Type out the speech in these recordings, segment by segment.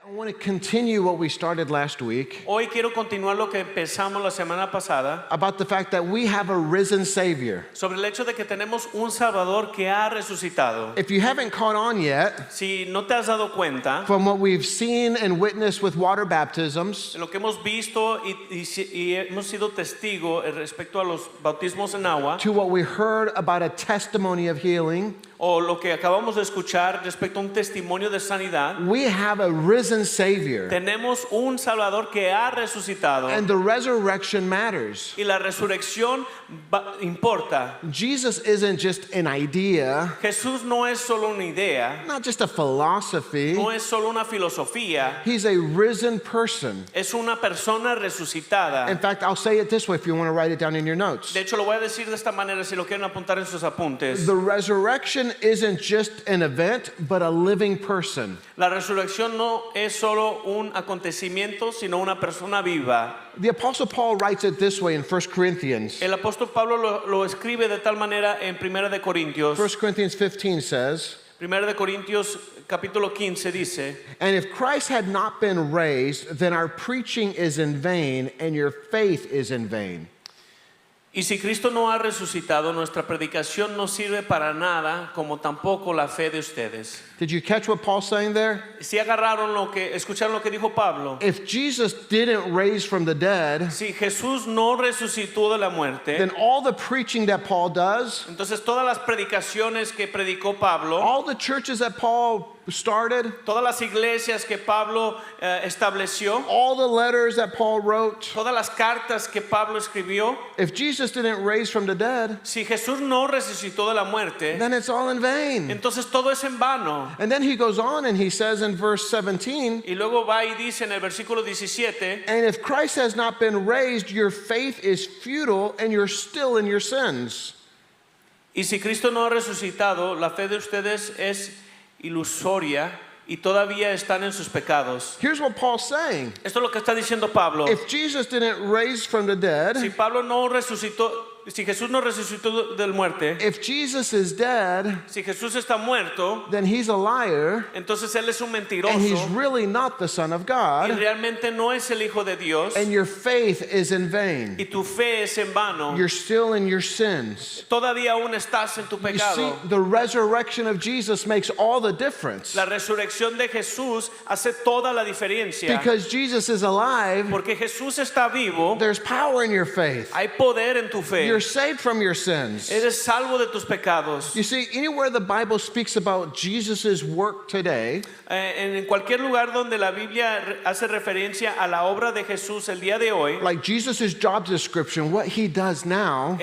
I want to continue what we started last week Hoy quiero continuar lo que empezamos la semana pasada about the fact that we have a risen Savior. sobre el hecho de que tenemos un Salvador que ha resucitado. If you haven't caught on yet Si no te has dado cuenta, from what we've seen and witnessed with water baptisms lo que hemos visto y hemos sido testigos respecto a los bautismos en agua, to what we heard about a testimony of healing, o lo que acabamos de escuchar respecto a un testimonio de sanidad, we have a risen Savior. tenemos un Salvador que ha resucitado And the resurrection matters. y la resurrección importa. Jesus isn't just an idea, Jesús no es solo una idea, not just a philosophy. no es solo una filosofía, He's a risen person. es una persona resucitada. In fact, I'll say it this way if you want to write it down in your notes. De hecho, lo voy a decir de esta manera si lo quieren apuntar en sus apuntes. The resurrection isn't just an event, but a living person. La resurrección no es solo un acontecimiento, sino una persona viva. The Apostle Paul writes it this way in 1 Corinthians. El apóstol Pablo lo escribe de tal manera en 1 de Corintios. 1 Corinthians 15 says, 1 de Corintios capítulo 15 dice, "And if Christ had not been raised, then our preaching is in vain, and your faith is in vain." y si Cristo no ha resucitado, nuestra predicación no sirve para nada, como tampoco la fe de ustedes. Did you catch what Paul's saying there? Si escucharon lo que dijo Pablo, If Jesus didn't raise from the dead, si Jesús no resucitó de la muerte, then all the preaching that Paul does, entonces todas las predicaciones que predicó Pablo, all the churches that Paul started, todas las iglesias que Pablo estableció, all the letters that Paul wrote, todas las cartas que Pablo escribió, if Jesus didn't raise from the dead, si Jesús no resucitó de la muerte, then it's all in vain. entonces todo es en vano. And then he goes on and he says in verse 17, Y luego va y dice en el versículo 17, "And if Christ has not been raised, your faith is futile and you're still in your sins." y si Cristo no ha resucitado, la fe de ustedes es ilusoria y todavía están en sus pecados. Here's what Paul's saying. Esto es lo que está diciendo Pablo. If Jesus didn't raise from the dead, Si Jesús no resucitó de la muerte, if Jesus is dead, si Jesús está muerto, then he's a liar entonces él es un and he's mentiroso really not the Son of y God, realmente no es el Hijo de Dios and your faith is in vain. y tu fe es en vano. You're still in your sins. Todavía aún estás en tu You see, pecado. the resurrection of Jesus makes all the difference. La resurrección de Jesús hace toda la diferencia. Because Jesus is alive, Porque Jesús está vivo, there's power in your faith. hay poder en tu fe. You're saved from your sins. Eres salvo de tus pecados. You see, anywhere the Bible speaks about Jesus' work today, En cualquier lugar donde la Biblia hace referencia a la obra de Jesús el día de hoy, like Jesus' job description, what he does now,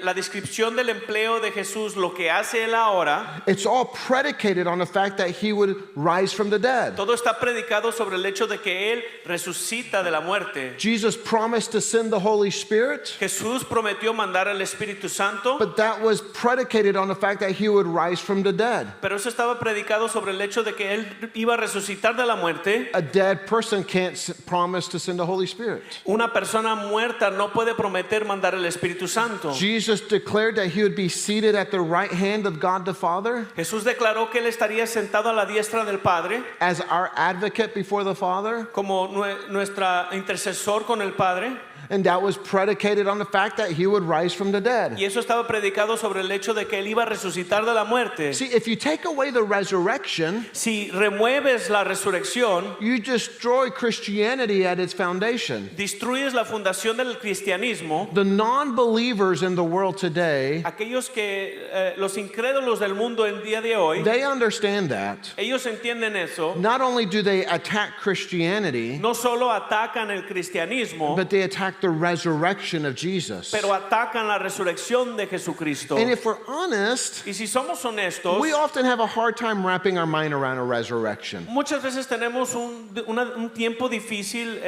la descripción del empleo de Jesús, lo que hace él ahora, it's all predicated on the fact that he would rise from the dead. todo está predicado sobre el hecho de que él resucita de la muerte. Jesus promised to send the Holy Spirit, Jesús prometió mandar al Espíritu Santo, but that was predicated on the fact that he would rise from the dead. pero eso estaba predicado sobre el hecho de que él iba a resucitar de la muerte. A dead person can't promise to send the Holy Spirit. Una persona muerta no puede prometer mandar el Espíritu Santo. Jesus declared that he would be seated at the right hand of God the Father Jesús declaró que él estaría sentado a la diestra del Padre as our advocate before the Father, como nuestra intercesor con el Padre, and that was predicated on the fact that he would rise from the dead. y eso estaba predicado sobre el hecho de que él iba a resucitar de la muerte. See, if you take away the resurrection, Si remueves la resurrección, you destroy Christianity at its foundation. destruyes la fundación del cristianismo. The non-believers in the world today, Aquellos que los incrédulos del mundo en día de hoy, they understand that. ellos entienden eso. Not only do they attack Christianity, No solo atacan el cristianismo, but they attack the resurrection of Jesus. pero atacan la resurrección de Jesucristo. And if we're honest, Y si somos honestos, we often have a hard time wrapping our mind around a resurrection. muchas veces tenemos un tiempo difícil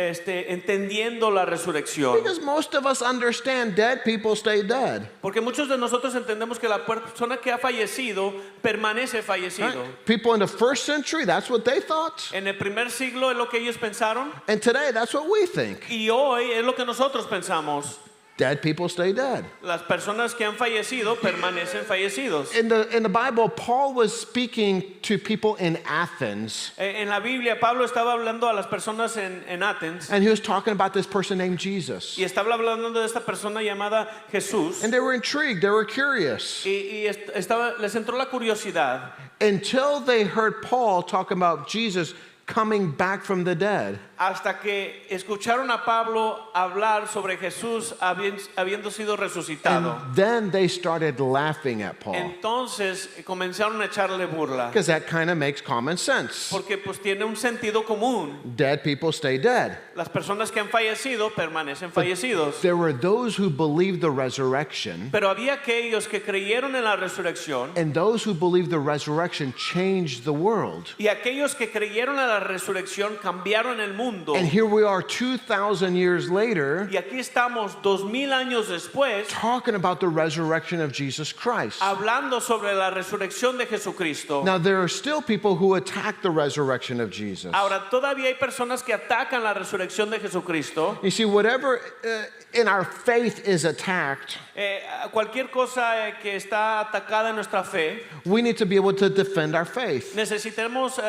entendiendo la resurrección. Because most of us understand dead people stay dead. Porque muchos de nosotros entendemos que la persona que ha fallecido permanece fallecido. Right? People in the first century, that's what they thought. En el primer siglo es lo que ellos pensaron And today, that's what we think. y hoy es lo que nosotros pensamos. Dead people stay dead. Las personas que han fallecido permanecen fallecidos. In the Bible, Paul was speaking to people in Athens, En la Biblia, Pablo estaba hablando a las personas en Athens and he was talking about this person named Jesus. y estaba hablando de esta persona llamada Jesús And they were intrigued, they were curious, les entró la curiosidad until they heard Paul talk about Jesus coming back from the dead. hasta que escucharon a Pablo hablar sobre Jesús habiendo sido resucitado. And then they started laughing at Paul, Entonces comenzaron a echarle burla because that kind of makes common sense. porque pues tiene un sentido común. Dead people stay dead. Las personas que han fallecido permanecen fallecidos. There were those who believed the resurrection, Pero había aquellos que creyeron en la resurrección and those who believed the resurrection changed the world. y aquellos que creyeron en la resurrección cambiaron el mundo. And here we are 2,000 years later Y aquí estamos 2000 años después talking about the resurrection of Jesus Christ. hablando sobre la resurrección de Jesucristo. Now, there are still people who attack the resurrection of Jesus. Ahora, todavía hay personas que atacan la resurrección de Jesucristo. You see, whatever in our faith is attacked, Cualquier cosa que está atacada en nuestra fe, we need to be able to defend our faith. necesitamos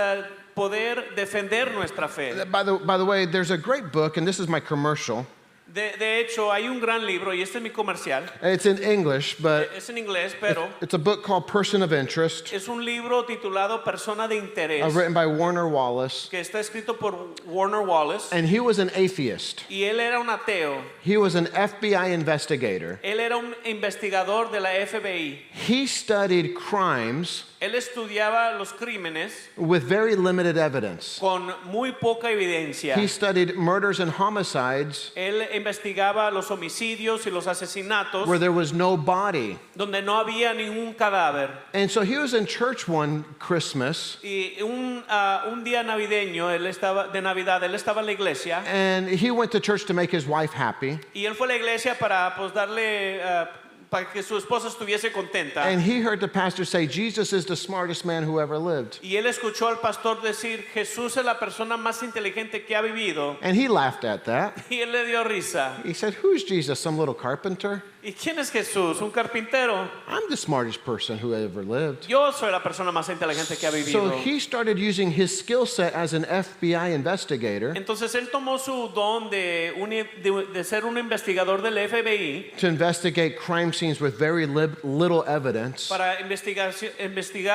poder defender nuestra fe. By the way, there's a great book, and this is my commercial. De hecho, hay un gran libro, y este es mi comercial. It's in English, but Es en inglés, pero it's a book called Person of Interest, es un libro titulado Persona de Interés, written by Warner Wallace. que está escrito por Warner Wallace. And he was an atheist. Y él era un ateo. He was an FBI investigator. Él era un investigador de la FBI. He studied crimes Él estudiaba los crímenes with very limited evidence. con muy poca evidencia. He studied murders and homicides Él investigaba los homicidios y los asesinatos where there was no body. donde no había ningún cadáver. And so he was in church one Christmas, Y un día navideño, de Navidad, él estaba en la iglesia and he went to church to make his wife happy. y él fue a la iglesia para pues darle para que su esposa estuviese contenta. And he heard the pastor say, Jesus is the smartest man who ever lived. Y él escuchó al pastor decir, Jesús es la persona más inteligente que ha vivido. And he laughed at that. Y él le dio risa. He said, who's Jesus, some little carpenter? ¿Y quién es Jesús? ¿Un carpintero? I'm the smartest person who ever lived. Yo soy la persona más inteligente que ha So vivido. he started using his skill set as an FBI investigator Entonces él tomó su don de ser un investigador del FBI to investigate crime scenes with very little evidence. para investigar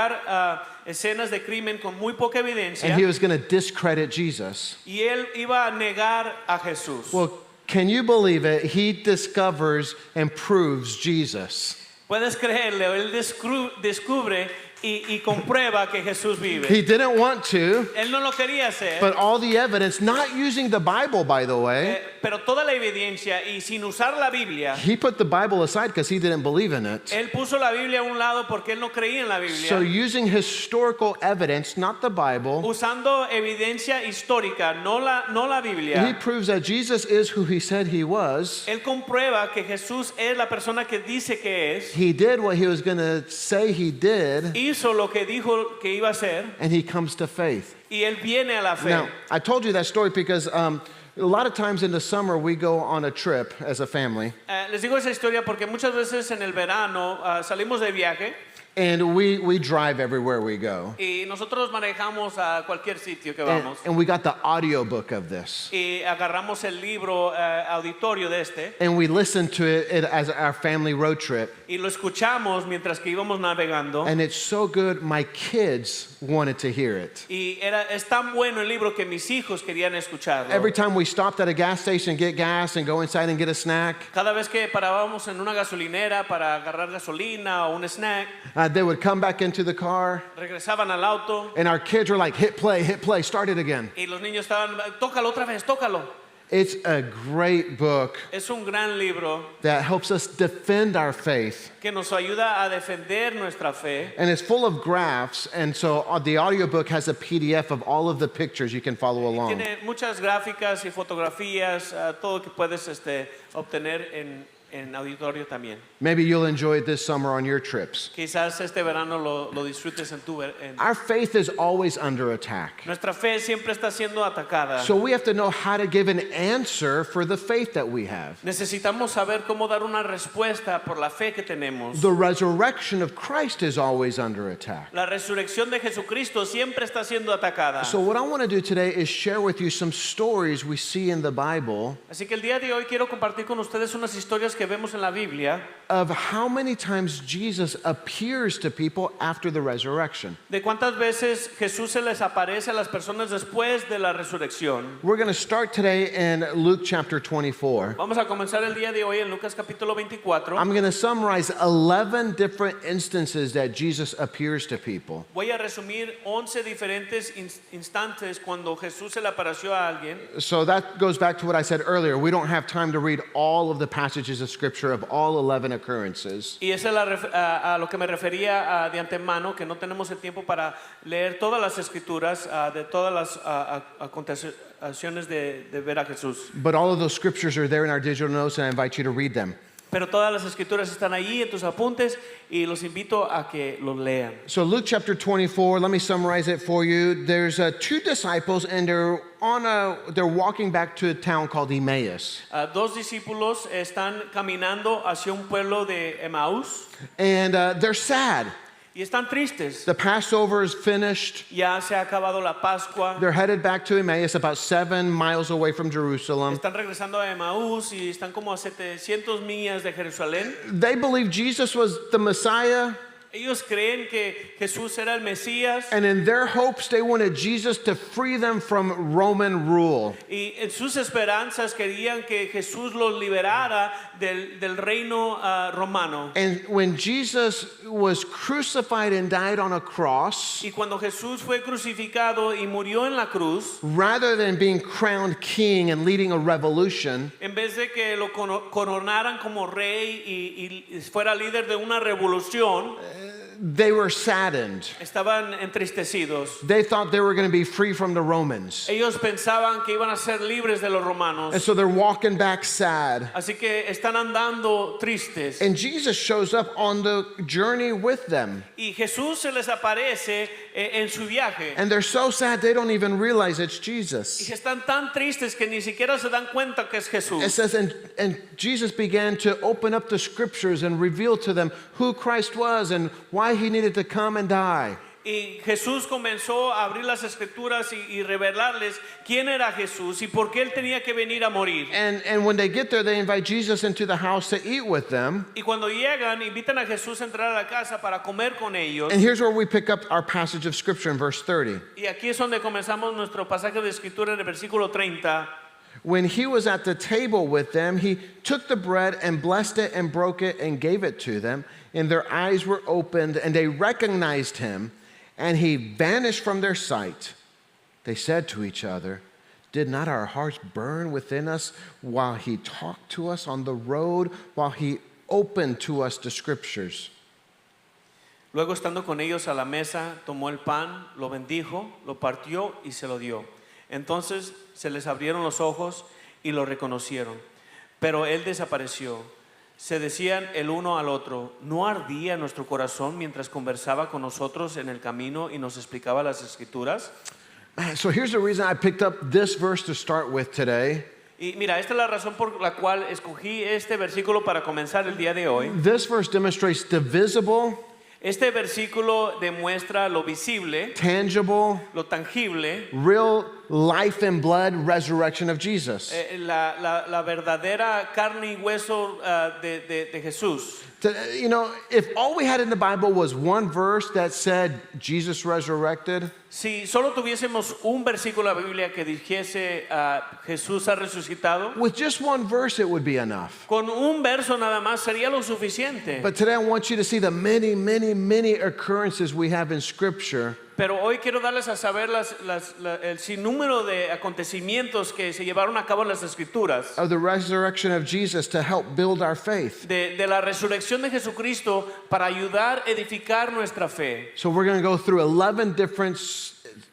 escenas de crimen con muy poca evidencia. And he was going to discredit Jesus. Y él iba a negar a Jesús. Well, can you believe it? He discovers and proves Jesus. Puedes creerle, él descubre y comprueba que Jesús vive. He didn't want to, Él no lo quería hacer, but all the evidence, not using the Bible, by the way, pero toda la evidencia y sin usar la Biblia, he put the Bible aside because he didn't believe in it. él puso la Biblia a un lado porque él no creía en la Biblia. So using historical evidence, not the Bible, Usando evidencia histórica, no la he Biblia, proves that Jesus is who he said he was. él comprueba que Jesús es la persona que dice que es, He did what he was going to say he did, hizo lo que dijo que iba a hacer, and he comes to faith. y él viene a la fe. Now, I told you that story because a lot of times in the summer we go on a trip as a family, Les digo esa historia porque muchas veces en el verano salimos de viaje and we drive everywhere we go. y nosotros manejamos a cualquier sitio que vamos. And we got the audiobook of this. Y agarramos el libro auditorio de este And we listened to it as our family road trip. y lo escuchamos mientras que íbamos navegando. And it's so good, my kids wanted to hear it. Y es tan bueno el libro que mis hijos querían escucharlo. Every time we stopped at a gas station, get gas, and go inside and get a snack, Cada vez que parábamos en una gasolinera para agarrar gasolina o un snack, they would come back into the car, regresaban al auto and our kids were like, hit play, start it again. y los niños estaban, tócalo otra vez, tócalo. It's a great book Es un gran libro that helps us defend our faith. que nos ayuda a defender nuestra fe. And it's full of graphs, and so the audiobook has a PDF of all of the pictures you can follow along. Tiene muchas gráficas y fotografías, todo que puedes obtener en auditorio también. Maybe you'll enjoy it this summer on your trips. Quizás este verano lo disfrutes en Our faith is always under attack. Nuestra fe siempre está siendo atacada. So we have to know how to give an answer for the faith that we have. Necesitamos saber cómo dar una respuesta por la fe que tenemos. The resurrection of Christ is always under attack. La resurrección de Jesucristo siempre está siendo atacada. So what I want to do today is share with you some stories we see in the Bible Así que el día de hoy quiero compartir con ustedes unas historias que vemos en la Biblia of how many times Jesus appears to people after the resurrection. de cuántas veces Jesús se les aparece a las personas después de la resurrección. We're going to start today in Luke chapter 24. Vamos a comenzar el día de hoy en Lucas capítulo 24. I'm going to summarize 11 different instances that Jesus appears to people. Voy a resumir 11 diferentes instantes cuando Jesús se le apareció a alguien. So that goes back to what I said earlier. We don't have time to read all of the passages of Scripture of all 11 occurrences. Y eso es a lo que me refería de antemano, que no tenemos el tiempo para leer todas las escrituras de todas las acontecimientos de ver a Jesús. But all of those scriptures are there in our digital notes, and I invite you to read them. Pero todas las escrituras están ahí en tus apuntes y los invito a que los lean. So Luke chapter 24, let me summarize it for you. There's two disciples, and they're walking back to a town called Emmaus. Dos discípulos están caminando hacia un pueblo de Emaús And they're sad. y están tristes. The Passover is finished. Ya se ha acabado la Pascua. They're headed back to Emmaus, about 7 miles away from Jerusalem. Están regresando a Emaús y están como a 700 millas de Jerusalén. They believe Jesus was the Messiah, Ellos creen que Jesús era el Mesías and in their hopes, they wanted Jesus to free them from Roman rule. y en sus esperanzas querían que Jesús los liberara del reino romano. And when Jesus was crucified and died on a cross, Y cuando Jesús fue crucificado y murió en la cruz, rather than being crowned king and leading a revolution, en vez de que lo coronaran como rey y fuera líder de una revolución, they were saddened. estaban entristecidos. They thought they were going to be free from the Romans. Ellos pensaban que iban a ser libres de los romanos. And so they're walking back sad. Así que están andando tristes. And Jesus shows up on the journey with them. Y Jesús se les aparece en su viaje. And they're so sad they don't even realize it's Y Jesus. están tan tristes que ni siquiera se dan cuenta que es It Jesús. says, and Jesus began to open up the scriptures and reveal to them who Christ was and why he needed to come and die. Y Jesús comenzó a abrir las escrituras y revelarles quién era Jesús y por qué él tenía que venir a morir. And when they get there, they invite Jesus into the house to eat with them. Y cuando llegan, invitan a Jesús a entrar a la casa para comer con ellos. And here's where we pick up our passage of scripture in verse 30. Y aquí es donde comenzamos nuestro pasaje de escritura en el versículo 30. When he was at the table with them, he took the bread and blessed it and broke it and gave it to them. And their eyes were opened and they recognized him, and he vanished from their sight. They said to each other, "Did not our hearts burn within us while he talked to us on the road, while he opened to us the scriptures?" Luego, estando con ellos a la mesa, tomó el pan, lo bendijo, lo partió y se lo dio. Entonces se les abrieron los ojos y lo reconocieron. Pero él desapareció. Se decían el uno al otro, ¿no ardía nuestro corazón mientras conversaba con nosotros en el camino y nos explicaba las escrituras? So here's the reason I picked up this verse to start with today. Y mira, esta es la razón por la cual escogí este versículo para comenzar el día de hoy. This verse demonstrates the visible, Este versículo demuestra lo visible, tangible, lo tangible, real life and blood resurrection of Jesus. la verdadera carne y hueso de Jesús. You know, if all we had in the Bible was one verse that said Jesus resurrected, Si solo tuviésemos un versículo de la Biblia que dijese Jesús ha resucitado, with just one verse it would be enough. con un verso nada más sería lo suficiente. But today I want you to see the many, many, many occurrences we have in Scripture Pero hoy quiero darles a saber el sinnúmero de acontecimientos que se llevaron a cabo en las Escrituras. of the resurrection of Jesus to help build our faith. De la resurrección de Jesucristo para ayudar a edificar nuestra fe. So we're going to go through 11 different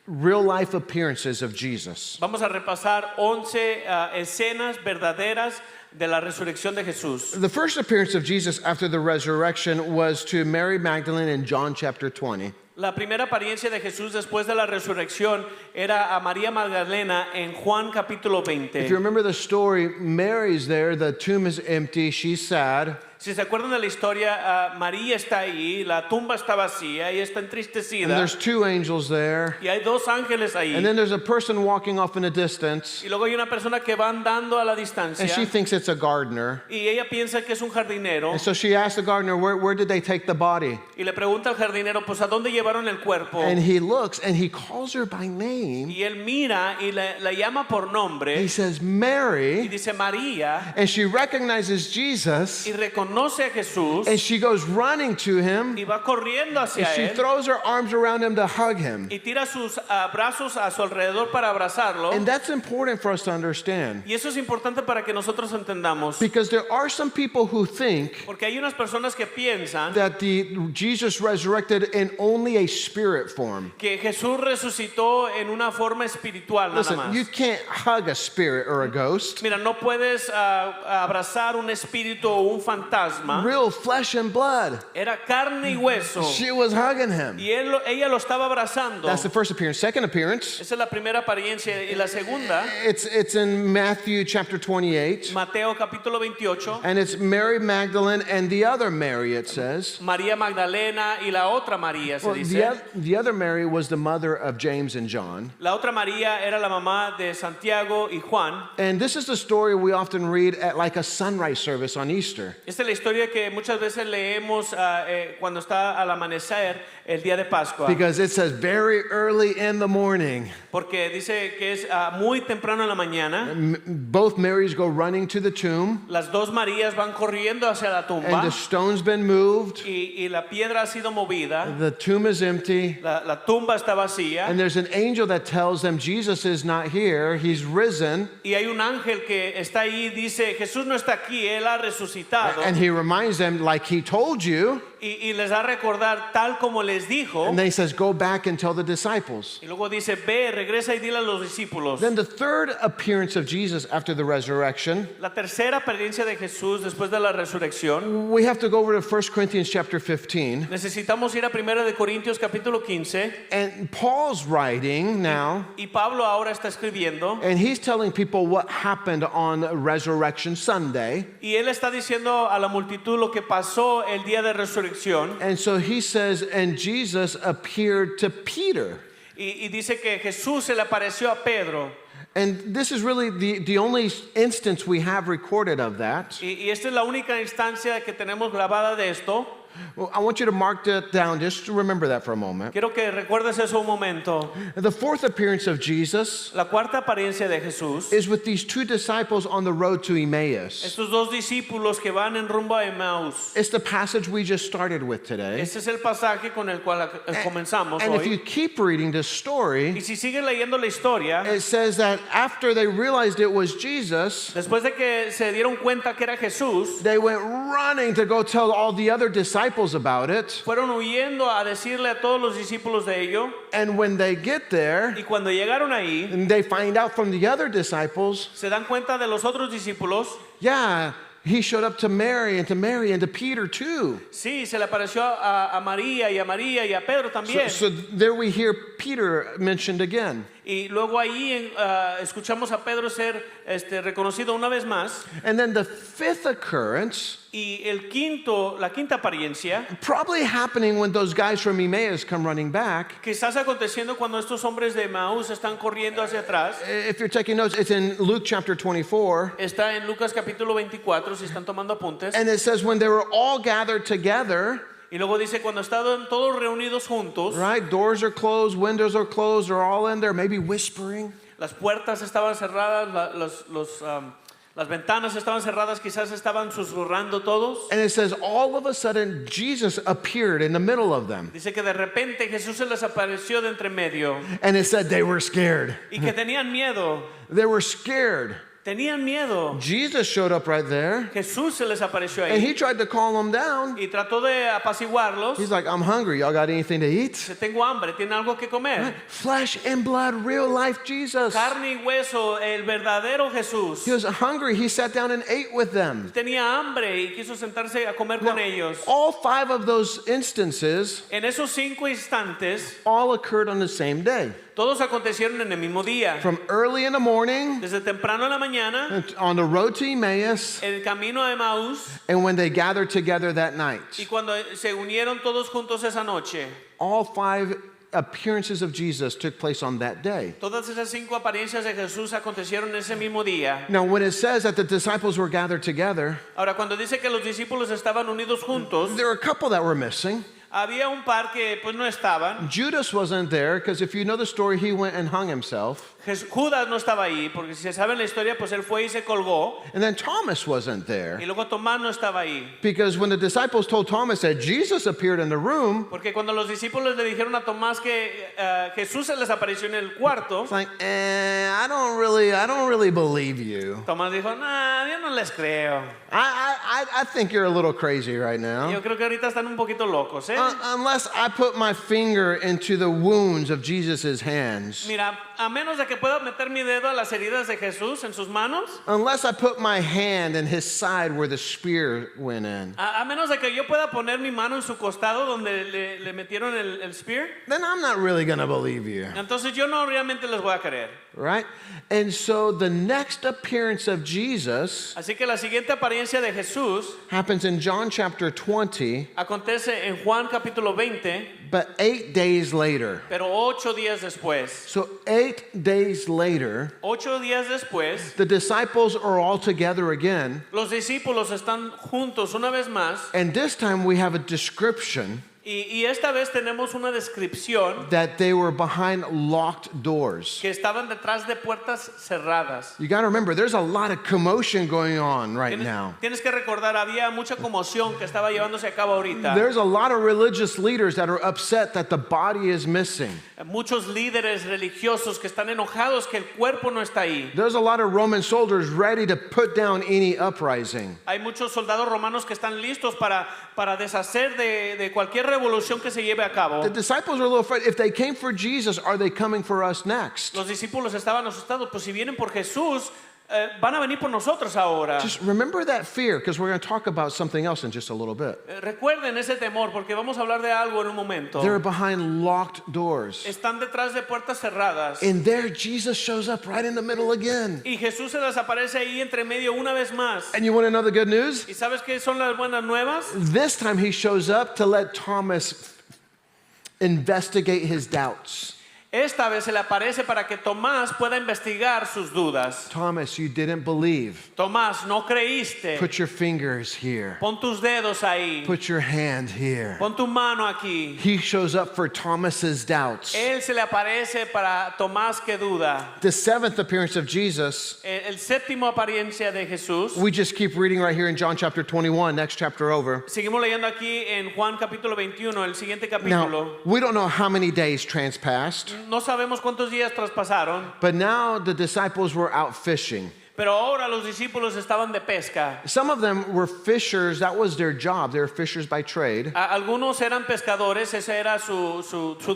real life appearances of Jesus. Vamos a repasar 11 escenas verdaderas de la resurrección de Jesús. The first appearance of Jesus after the resurrection was to Mary Magdalene in John chapter 20. La primera apariencia de Jesús después de la resurrección era a María Magdalena en Juan capítulo If you 20. remember the story, Mary's there, the tomb is empty, she's sad. Si se acuerdan de la historia, María está ahí, la tumba está vacía y está And entristecida. there's two angels there. Y hay dos ángeles ahí. And then there's a person walking off in a distance. Y luego hay una persona que va andando a la And distancia. she thinks it's a gardener. Y ella piensa que es un jardinero. And so she asks the gardener, where did they take the body? Y le pregunta al jardinero, pues ¿a dónde llevaron el cuerpo? And he looks and he calls her by name. Y él mira y la llama por He nombre. says, Y Mary. dice María. And she recognizes Jesus. Y reconoce a Jesús. And she goes running to him. Y va corriendo And hacia she él. throws her arms around him to hug him. Y tira sus brazos a su alrededor para abrazarlo. And that's important for us to understand. Y eso es importante para que nosotros entendamos. Because there are some people who think Porque hay unas personas que piensan that Jesus resurrected in only a spirit form. que Jesús resucitó en una forma espiritual nada Listen, más. you can't hug a spirit or a ghost. Mira, no puedes abrazar un espíritu o un fantasma. Real flesh and blood. Era carne y hueso. She was hugging him. Y ella lo estaba abrazando. That's the first appearance. Second appearance, Esa es la primera apariencia. Y la segunda, it's in Matthew chapter 28. Mateo capítulo 28. And it's Mary Magdalene and the other Mary, it says. María Magdalena y la otra María se Well, dice. the other Mary was the mother of James and John. La otra María era la mamá de Santiago y Juan. And this is the story we often read at like a sunrise service on Easter. Esta es la historia que muchas veces leemos cuando está al amanecer el día de Pascua. Because it says very early in the morning. Porque dice que es muy temprano en la mañana. Both Marys go running to the tomb. Las dos Marías van corriendo hacia la And tumba. the stone's been moved. Y la piedra ha sido movida. The tomb is empty. La tumba está vacía. And there's an angel that tells them Jesus is not here. He's risen. Y hay un ángel que está ahí y dice, Jesús no está aquí, Él ha resucitado. And he reminds them, like he told you. Y les da a recordar tal como les dijo. And then he says, go back and tell the disciples. Y luego dice, ve, regresa y dile a los discípulos. Then the third appearance of Jesus after the resurrection, La tercera apariencia de Jesús después de la resurrección. we have to go over to 1 Corinthians chapter 15. Necesitamos ir a 1 de Corintios capítulo 15. And Paul's writing now, Y Pablo ahora está escribiendo. and he's telling people what happened on Resurrection Sunday. Y él está diciendo a la multitud lo que pasó el día de resurrección. And so he says, and Jesus appeared to Peter. Y dice que Jesús se le apareció a Pedro. And this is really the only instance we have recorded of that. Y esta es la única instancia que tenemos grabada de esto. Well, I want you to mark that down, just to remember that for a moment. Quiero que recuerdes eso un momento. The fourth appearance of Jesus La cuarta apariencia de Jesús. is with these two disciples on the road to Emmaus. Estos dos discípulos que van en rumbo a Emmaus. It's the passage we just started with today. Este es el pasaje con el cual comenzamos And if you hoy. keep reading this Y story, si sigues leyendo la historia, it says that after they realized it was Jesus, después de que se dieron cuenta que era Jesús, they went running to go tell all the other disciples about it. fueron huyendo a decirle a todos los discípulos de ello. And when they get there, Y cuando llegaron ahí, and they find out from the other disciples, se dan cuenta de los otros discípulos. yeah, he showed up to Mary and to Peter too. Sí, se le apareció a María y a Pedro también. So there we hear Peter mentioned again. Y luego ahí escuchamos a Pedro ser reconocido una vez más. And then the fifth occurrence, Y la quinta apariencia, probably happening when those guys from Emmaus come running back. quizás aconteciendo cuando estos hombres de Maús están corriendo hacia atrás. If you're taking notes, it's in Luke chapter 24. Está en Lucas capítulo 24, si están tomando apuntes. And it says when they were all gathered together, Y luego dice, cuando estaban todos reunidos juntos, right? Doors are closed, windows are closed, they're all in there, maybe whispering. las puertas estaban cerradas, las ventanas estaban cerradas, quizás estaban susurrando todos. And it says all of a sudden Jesus appeared in the middle of them. Dice que de repente Jesús se les apareció de entre medio And it said they were scared. y que tenían miedo. They were scared. Tenían miedo. Jesus showed up right there, Jesús se les apareció and he ahí tried to calm them down. y trató de apaciguarlos. He's like, I'm hungry. Y'all got anything to eat? Dice, tengo hambre, ¿tienen algo que comer? Flesh and blood, real life Jesus. Carne y hueso, el verdadero Jesús. He was hungry. He sat down and ate with them. Tenía hambre y quiso sentarse a comer con ellos. All 5 of those instances En esos 5 instantes, all occurred on the same day. todos acontecieron en el mismo día. From early in the morning, Desde temprano en la mañana, on the road to Emmaus, el camino a Emaús, and when they gathered together that night. y cuando se unieron todos juntos esa noche. All 5 appearances of Jesus took place on that day. Todas esas 5 apariencias de Jesús acontecieron ese mismo día. Now, when it says that the disciples were gathered together, Ahora, cuando dice que los discípulos estaban unidos juntos, there were a couple that were missing. había un par que pues no estaban. Judas wasn't there because if you know the story, he went and hung himself. Judas no estaba ahí, porque si se sabe la historia, pues él fue y se colgó. And then Thomas wasn't Y there luego Tomás no estaba ahí. because when the disciples told Thomas that Jesus appeared in the room, Porque cuando los discípulos le dijeron a Tomás que Jesús se les apareció en el cuarto, it's like, I don't really believe you. Tomás dijo, nah, yo no les creo. I think you're a little crazy right now. Yo creo que ahorita están un poquito locos, ¿eh? Unless I put my finger into the wounds of Jesus' hands. Mira, a menos de que pueda meter mi dedo a las heridas de Jesús en sus manos, Unless I put my hand in his side where the spear went in. a menos de que yo pueda poner mi mano en su costado donde le metieron el spear, Then I'm not really going to believe you. entonces yo no realmente les voy a creer. Right? And so the next appearance of Jesus Así que la siguiente apariencia de Jesús happens in John chapter 20, acontece en Juan capítulo 20, but 8 days later. pero 8 días después. So 8 days later, 8 días después, the disciples are all together again. los discípulos están juntos una vez más And this time we have a description y esta vez tenemos una descripción that they were behind locked doors. que estaban detrás de puertas cerradas. You got to remember, there's a lot of commotion going on right now. Tienes que recordar, había mucha conmoción que estaba llevándose a cabo ahorita. There's a lot of religious leaders that are upset that the body is missing. Muchos líderes religiosos que están enojados que el cuerpo no está ahí. There's a lot of Roman soldiers ready to put down any uprising. Hay muchos soldados romanos que están listos para deshacer de cualquier revolución que se lleve a cabo. The disciples are a little afraid. If they came for Jesus, are they coming for us next? Los discípulos estaban asustados, pues si vienen por Jesús, van a venir por nosotros ahora. Just remember that fear because we're going to talk about something else in just a little bit. Recuerden ese temor porque vamos a hablar de algo en un momento. They're behind locked doors. Están detrás de puertas cerradas. And there Jesus shows up right in the middle again. Y Jesús se les aparece ahí entre medio una vez más. And you want to know the good news? ¿Y sabes qué son las buenas nuevas? This time he shows up to let Thomas investigate his doubts. Esta vez se le aparece para que Tomás pueda investigar sus dudas. Thomas, you didn't believe. Tomás, no creíste. Put your fingers here. Pon tus dedos ahí. Put your hand here. Pon tu mano aquí. He shows up for Thomas's doubts. Él se le aparece para Tomás que duda. The 7th appearance of Jesus, El séptimo apariencia de Jesús. we just keep reading right here in John chapter 21, next chapter over. Seguimos leyendo aquí en Juan capítulo 21, el siguiente capítulo. Now, we don't know how many days transpassed, No sabemos cuántos días traspasaron, but now the disciples were out fishing. pero ahora los discípulos estaban de pesca. Some of them were fishers, that was their job. They were fishers by trade. Algunos eran pescadores, ese era su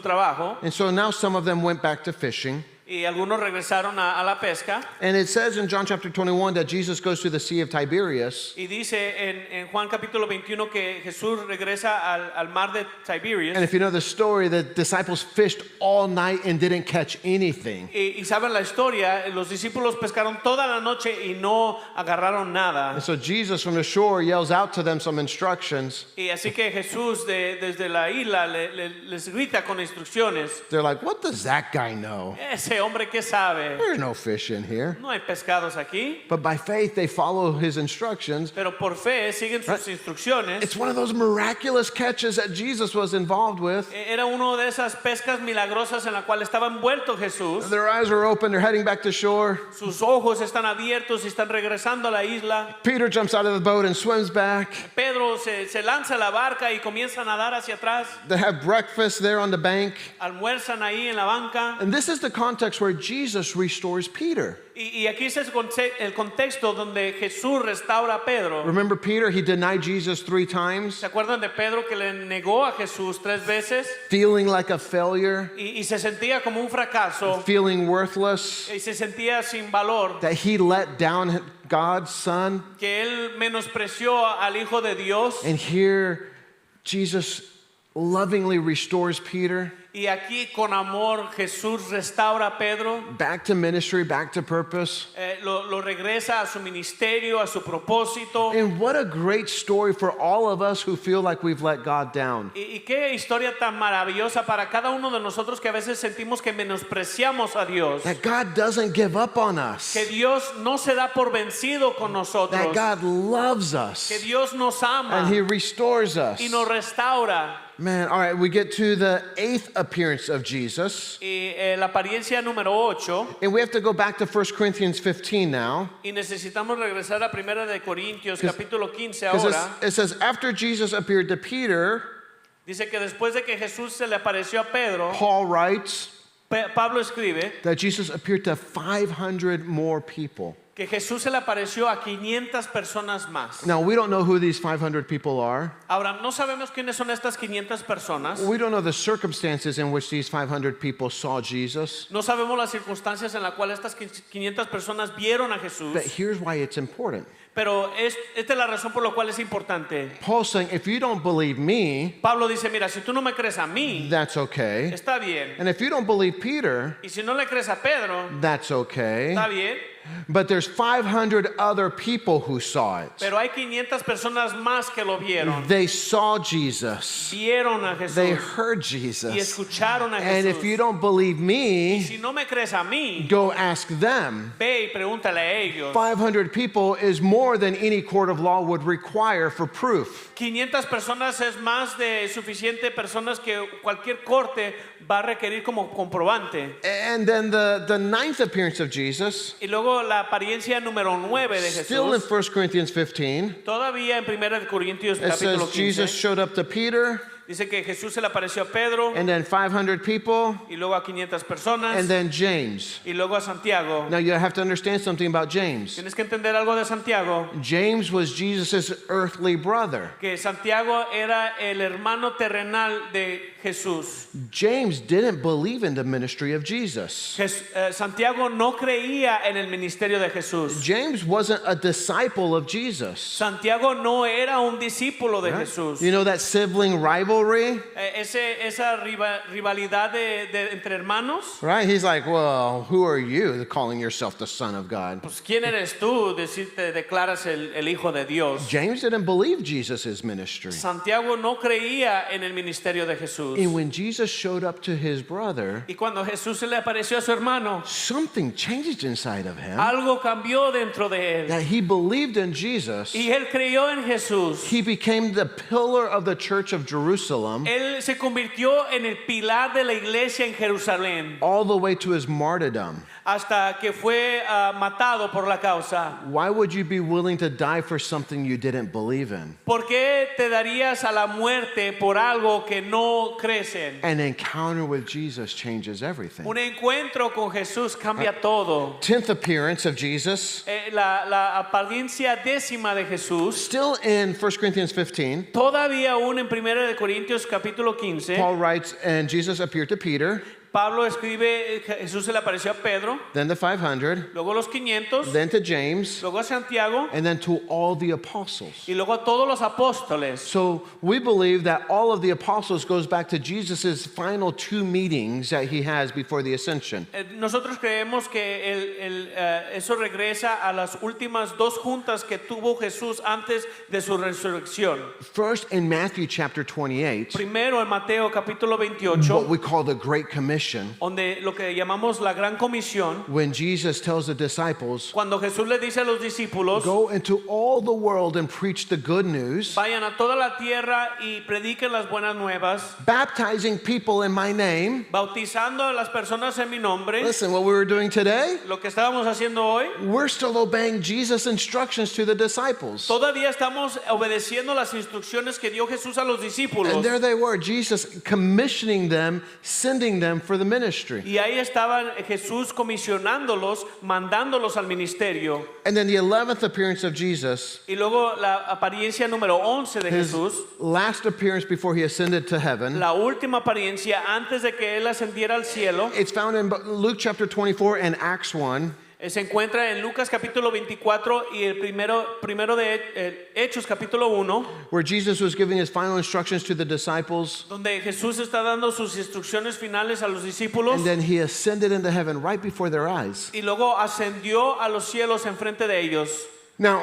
trabajo, And so now some of them went back to fishing. y algunos regresaron a la pesca. And it says in John chapter 21 that Jesus goes to the Sea of Tiberias. Y dice en Juan capítulo 21 que Jesús regresa al mar de Tiberias. And if you know the story, the disciples fished all night and didn't catch anything. Y saben la historia, los discípulos pescaron toda la noche y no agarraron nada. And so Jesus from the shore yells out to them some instructions. Y así que Jesús desde la isla les grita con instrucciones. They're like, what does that guy know? Ese hombre que sabe, There's no fish in here. no hay pescados aquí, But by faith, they follow his instructions. pero por fe siguen sus instrucciones. It's one of those miraculous catches that Jesus was involved with. Era uno de esas pescas milagrosas en la cual estaba envuelto Jesús. Their eyes are open, they're heading back to shore. Sus ojos están abiertos y están regresando a la isla. Peter jumps out of the boat and swims back. Pedro se lanza a la barca y comienza a nadar hacia atrás. They have breakfast there on the bank. Almuerzan ahí en la banca. And this is the context context where Jesus restores Peter. Y aquí es el contexto donde Jesús restaura a Pedro. Remember Peter, he denied Jesus 3 times, ¿Se acuerdan de Pedro que le negó a Jesús 3 veces? feeling like a failure, Y se sentía como un fracaso. feeling worthless, Y se sentía sin valor. that he let down God's Son. Que él menospreció al Hijo de Dios. And here, Jesus lovingly restores Peter Y aquí con amor Jesús restaura a Pedro. back to ministry, back to purpose. Lo regresa a su ministerio, a su propósito. And what a great story for all of us who feel like we've let God down. Y qué historia tan maravillosa para cada uno de nosotros que a veces sentimos que menospreciamos a Dios. That God doesn't give up on us. Que Dios no se da por vencido con That nosotros. God loves Que us. Dios nos ama And He restores us. y nos restaura. Man, all right, we get to the 8th appearance of Jesus. Y la apariencia número 8. And we have to go back to 1 Corinthians 15 now. Y necesitamos regresar a 1 de Corintios capítulo 15 Because ahora. it says, after Jesus appeared to Peter, Dice que después de que Jesús se le apareció a Pedro, Paul writes Pablo escribe that Jesus appeared to 500 more people. que Jesús se le apareció a 500 personas más. Now, we don't know who these 500 people are. Ahora, no sabemos quiénes son estas 500 personas. We don't know the circumstances in which these 500 people saw Jesus. No sabemos las circunstancias en las cuales estas 500 personas vieron a Jesús. But here's why it's important. Pero esta es la razón por la cual es importante. Paul's saying, if you don't believe me, Pablo dice, mira, si tú no me crees a mí, that's okay. está bien. And if you don't believe Peter, Y si no le crees a Pedro, that's okay. está bien. But there's 500 other people who saw it. Pero hay 500 personas más que lo vieron. They saw Jesus. Vieron a They Jesús heard y Jesus. escucharon a And if you Jesús. don't believe me, Si no me crees a mí, go ask them. ve y pregúntale a ellos. 500 people is more than any court of law would require for proof. 500 personas es más de suficiente personas que cualquier corte va a requerir como comprobante. And then the ninth appearance of Jesus, Y luego la apariencia número 9 de still in Jesús, 1 Corinthians 15, todavía en 1 Corintios it capítulo says Jesus 15, showed up to Peter, dice que Jesús se le apareció a Pedro and then 500 people, y luego a 500 personas and then James. y luego a Santiago. Now you have to understand something about James. Tienes que entender algo de Santiago, James was Jesus' earthly brother. que Santiago era el hermano terrenal de Jesús. James didn't believe in the ministry of Jesus. Santiago no creía en el ministerio de Jesús. James wasn't a disciple of Jesus. Santiago no era un discípulo de Jesús. You know that sibling rivalry? Esa rivalidad entre hermanos. Right? He's like, well, who are you calling yourself the Son of God? Pues ¿quién eres tú? Te declaras el Hijo de Dios. James didn't believe Jesus' ministry. Santiago no creía en el ministerio de Jesús. And when Jesus showed up to his brother, Y cuando Jesús se le apareció a su hermano, something changed inside of him. algo cambió dentro de él. That he believed in Jesus. Y él creyó en Jesús. He became the pillar of the church of Jerusalem Él se convirtió en el pilar de la iglesia en Jerusalén all the way to his martyrdom. hasta que fue matado por la causa. Why would you be willing to die for something you didn't believe in? ¿Por qué te darías a la muerte por algo que no crees en? An encounter with Jesus changes everything. Un encuentro con Jesús cambia todo. 10th appearance of Jesus, La apariencia décima de Jesús, still in 1 Corinthians 15, todavía aún en 1 de Corintios capítulo 15, Paul writes, and Jesus appeared to Peter, Pablo escribe, Jesús se le apareció a Pedro, then the 500, luego a los 500, then to James, luego a Santiago and then to all the apostles. y luego a todos los apóstoles. So we believe that all of the apostles goes back to Jesus' final 2 meetings that he has before the ascension. Nosotros creemos que eso regresa a las últimas 2 juntas que tuvo Jesús antes de su resurrección. First in Matthew chapter 28, Primero en Mateo capítulo 28, what we call the Great Commission, donde lo que llamamos la gran comisión, when Jesus tells the disciples, cuando Jesús le dice a los discípulos, go into all the world and preach the good news, vayan a toda la tierra y prediquen las buenas nuevas, baptizing people in my name. bautizando a las personas en mi nombre. Listen, what we were doing today, Lo que estábamos haciendo hoy, we're still obeying Jesus' instructions to the disciples. todavía estamos obedeciendo las instrucciones que dio Jesús a los discípulos. And there they were, Jesus commissioning them, sending them for the ministry. Y ahí estaba Jesús comisionándolos, mandándolos al ministerio. And then the 11th appearance of Jesus, Y luego la apariencia número 11 de his Jesús, last appearance before he ascended to heaven. la última apariencia antes de que él ascendiera al cielo, It's found in Luke chapter 24 and Acts 1. se encuentra en Lucas capítulo 24 y el primero de Hechos capítulo 1, Where Jesus was giving his final instructions to the disciples, donde Jesús está dando sus instrucciones finales a los discípulos and then he ascended into heaven right before their eyes. y luego ascendió a los cielos enfrente de ellos. Now,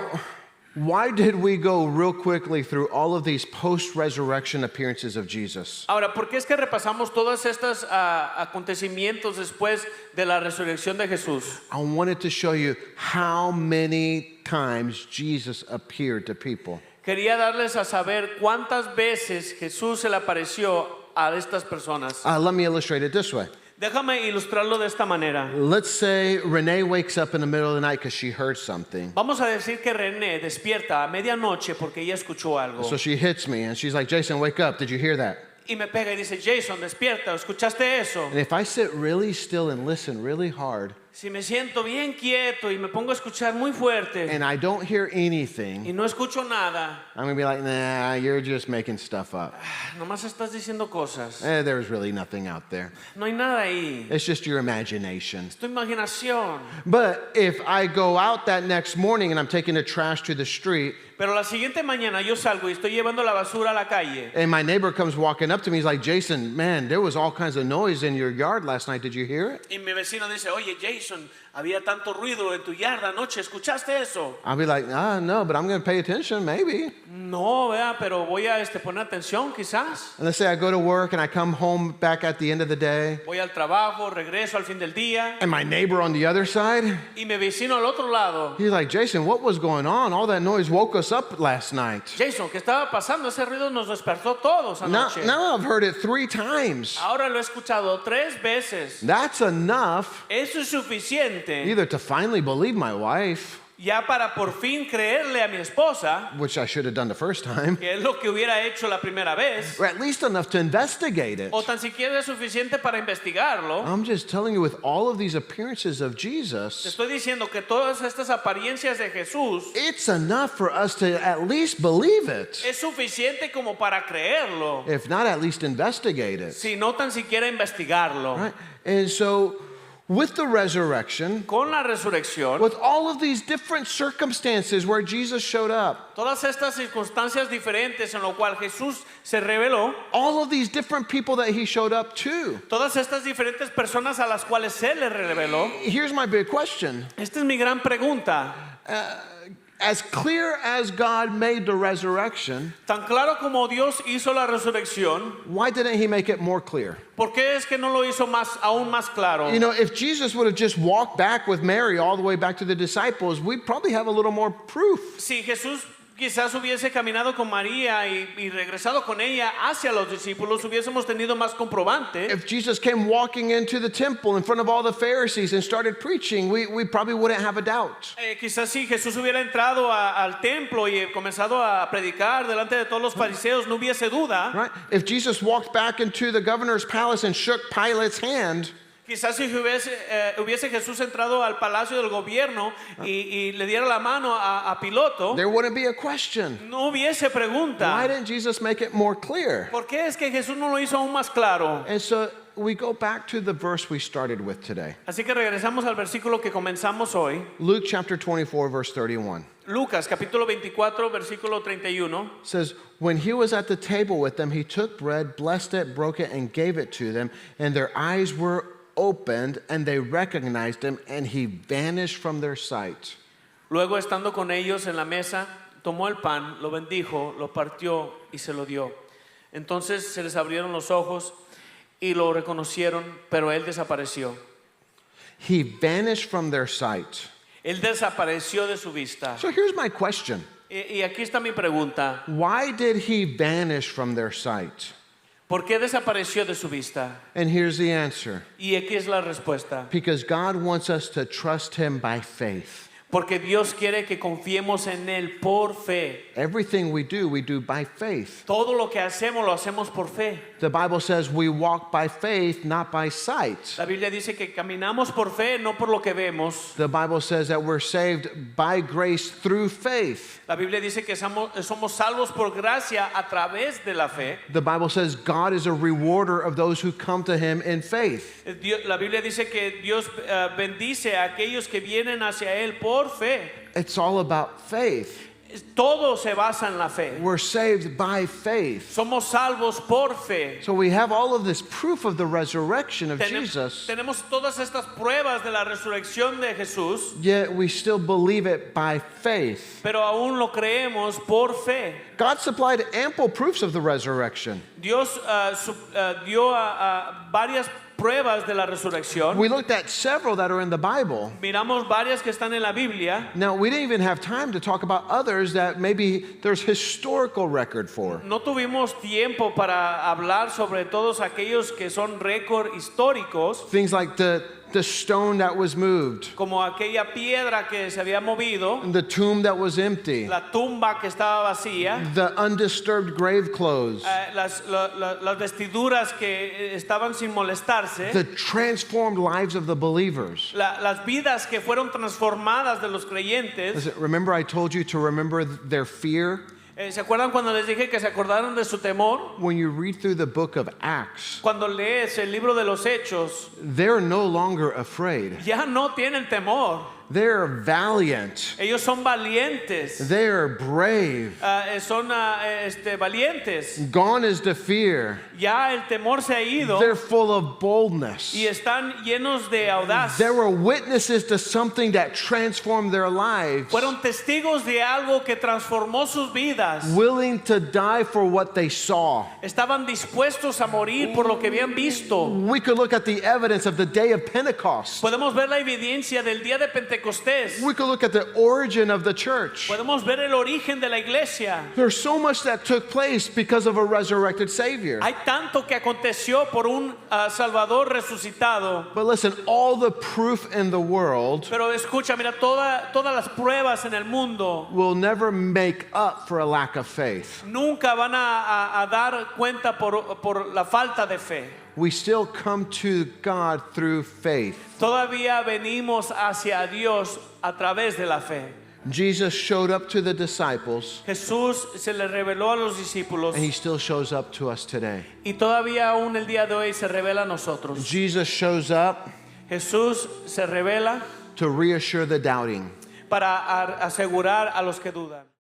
why did we go real quickly through all of these post-resurrection appearances of Jesus? Ahora, ¿por qué es que repasamos todos estos acontecimientos después de la resurrección de Jesús? I wanted to show you how many times Jesus appeared to people. Quería darles a saber cuántas veces Jesús se le apareció a estas personas. Let me illustrate it this way. Déjame ilustrarlo de esta manera. Let's say Renee wakes up in the middle of the night because she heard something. Vamos a decir que René despierta a medianoche porque ella escuchó algo. So she hits me and she's like, Jason, wake up. Did you hear that? Y me pega y dice, Jason, despierta, ¿escuchaste eso? And if I sit really still and listen really hard Si me siento bien quieto y me pongo a escuchar muy fuerte and I don't hear anything, y no escucho nada, I'm going to be like, nah, you're just making stuff up. nomás estás diciendo cosas. There's really nothing out there. No hay nada ahí. It's just your imagination. Es tu imaginación. But if I go out that next morning and I'm taking the trash to the street Pero la siguiente mañana yo salgo y estoy llevando la basura a la calle. and my neighbor comes walking up to me, he's like, Jason, man, there was all kinds of noise in your yard last night. Did you hear it? Y mi vecino dice, oye Jason, había tanto ruido en tu yarda anoche, ¿escuchaste eso? I'll be like, no, but I'm going to pay attention, maybe. No, vea, pero voy a poner atención quizás. And let's say I go to work and I come home back at the end of the day, Voy al trabajo, regreso al fin del día and my neighbor on the other side, y mi vecino al otro lado. he's like, Jason, what was going on? All that noise woke us up last night. Jason, ¿qué estaba pasando? Ese ruido nos despertó todos Now, anoche. now I've heard it 3 times. Ahora lo he escuchado 3 veces. That's enough Eso es suficiente either to finally believe my wife, ya para por fin creerle a mi esposa, which I should have done the first time, que es lo que hubiera hecho la primera vez, or at least enough to investigate it. o tan siquiera es suficiente para investigarlo. I'm just telling you, with all of these appearances of Te Jesus, estoy diciendo que todas estas apariencias de Jesús it's enough for us to at least believe it, es suficiente como para creerlo, if not at least investigate it. si no tan siquiera investigarlo. Right? And so, with the resurrection, Con la resurrección, with all of these different circumstances where Jesus showed up, todas estas circunstancias diferentes en lo cual Jesús se reveló, all of these different people that he showed up to, todas estas diferentes personas a las cuales se le reveló, here's my big question. esta es mi gran pregunta. As clear as God made the resurrection, Tan claro como Dios hizo la resurrección, why didn't he make it more clear? ¿por qué es que no lo hizo aún más claro? You know, if Jesus would have just walked back with Mary all the way back to the disciples, we'd probably have a little more proof. Si Jesús quizás hubiese caminado con María y regresado con ella hacia los discípulos, hubiésemos tenido más comprobante. If Jesus came walking into the temple in front of all the Pharisees and started preaching, we probably wouldn't have a doubt. Quizás si Jesús hubiera entrado al templo y comenzado a predicar delante de todos los fariseos, no hubiese duda. Right? If Jesus walked back into the governor's palace and shook Pilate's hand, Quizás si hubiese Jesús entrado al palacio del gobierno y le diera la mano a Piloto, there wouldn't be a question. no hubiese Why pregunta. didn't Jesus make it more clear? ¿Por qué es que Jesús no lo hizo aún más claro? And so we go back to the verse we started with today. Así que regresamos al versículo que comenzamos hoy. Luke chapter 24, verse 31. Lucas capítulo 24, versículo 31. Says, when he was at the table with them, he took bread, blessed it, broke it, and gave it to them. And their eyes were opened, and they recognized him, and he vanished from their sight. Luego, estando con ellos en la mesa, tomó el pan, lo bendijo, lo partió y se lo dio. Entonces se les abrieron los ojos y lo reconocieron, pero él desapareció. He vanished from their sight. Él desapareció de su vista. So here's my question. Y aquí está mi pregunta. Why did he vanish from their sight? ¿Por qué desapareció de su vista? And here's the answer. Y aquí es la respuesta. Because God wants us to trust him by faith. Porque Dios quiere que confiemos en Él por fe. Everything we do by faith. Todo lo que hacemos lo hacemos por fe. The Bible says we walk by faith, not by sight. La Biblia dice que caminamos por fe, no por lo que vemos. The Bible says that we're saved by grace through faith. La Biblia dice que somos salvos por gracia a través de la fe. The Bible says God is a rewarder of those who come to him in faith. La Biblia dice que Dios bendice a aquellos que vienen hacia Él por fe. It's all about faith. Todo se basa en la fe. We're saved by faith. Somos salvos por fe. So we have all of this proof of the resurrection of Jesus, Tenemos todas estas pruebas de la resurrección de Jesús, yet we still believe it by faith. pero aún lo creemos por fe. God supplied ample proofs of the resurrection. Dios dio varias pruebas de la resurrección. We looked at several that are in the Bible. Miramos varias que están en la Biblia. Now, we didn't even have time to talk about others that maybe there's historical record for. No tuvimos tiempo para hablar sobre todos aquellos que son récord históricos, Things like the stone that was moved, como aquella piedra que se había movido, the tomb that was empty, la tumba que estaba vacía, the undisturbed grave clothes, las vestiduras que estaban sin molestarse, the transformed lives of the believers. las vidas que fueron transformadas de los creyentes. Listen, remember I told you to remember their fear? ¿Se acuerdan cuando les dije que se acordaron de su temor? When you read through the book of Acts, Cuando lees el libro de los Hechos, they're no longer afraid. ya no tienen temor. They're valiant. Ellos son valientes. They're brave. Son valientes. Gone is the fear. Ya el temor se ha ido They're full of boldness. y están llenos de audacia. They were witnesses to something that transformed their lives, Fueron testigos de algo que transformó sus vidas. willing to die for what they saw. Estaban dispuestos a morir por lo que habían visto. We could look at the evidence of the day of Pentecost. Podemos ver la evidencia del día de Pentecostés. We could look at the origin of the church. Podemos ver el origen de la iglesia. There's so much that took place because of a resurrected Savior. Hay tanto que aconteció por un Salvador resucitado. But listen, all the proof in the world Pero escucha, mira, todas las pruebas en el mundo will never make up for a lack of faith. nunca van a dar cuenta por la falta de fe. We still come to God through faith. Todavía venimos hacia Dios a través de la fe. Jesus showed up to the disciples, Jesús se le reveló a los discípulos and he still shows up to us today. y todavía aún el día de hoy se revela a nosotros. Jesus shows up Jesús se revela to reassure the doubting. para asegurar a los que dudan.